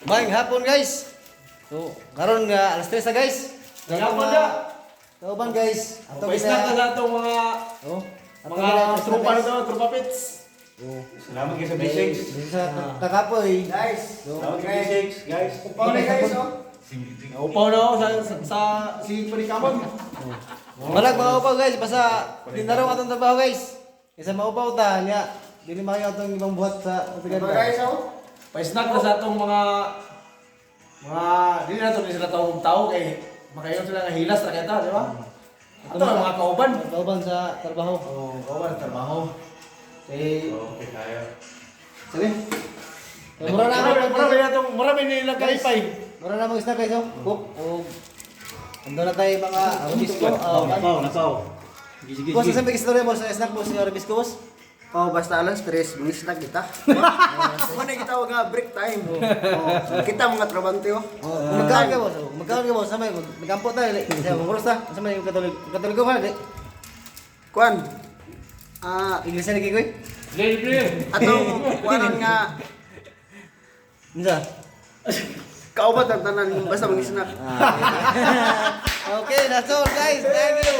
Maayong hapon guys. So, karon nga alas 3 na guys. Hapon na. Kauban guys. Ato Pais na sa itong mga Oh, tropa na to, tropa pits. Oh. Salamat kayo sa B6. Sa kakapoy. Guys, Salamat kayo sa B6, guys. upaw na guys, oh. Upaw na ako sa si Panikamon. Malag mga upaw guys, basta dinaraw atong trabaho guys. Isa maupaw ta nya. Dili maayo atong ibang buhat sa Upaw guys, oh. Paisnak na sa itong mga hindi na ito sila tao kay makayon sila nga hilas na kita, di ba? Ito ang mga kauban. Kauban sa trabaho. Oo, kauban sa trabaho. Okay, kaya. Sige. Marami nilang kalipay. Mura na mag snack guys, oh. Cook o ando na tayo mga arabisco. Napaw. Boss, sa may istorya mo sa snack mo sa arabisco boss? Oh, basta alas 3, mangisnak kita. Mana kita wag nga break time. Oh. Kita mga trabante, oh. Magkaon ka boss. Magkaon ka boss. Samay magampo tayo. Sa mga ta. Samay yung katolik ko ha. Kuan. Iglesia ni Kikoy. Atong kuanan nga Unsa? kaubat ang tanan basta mangisnak. Okay, that's all guys. Thank you.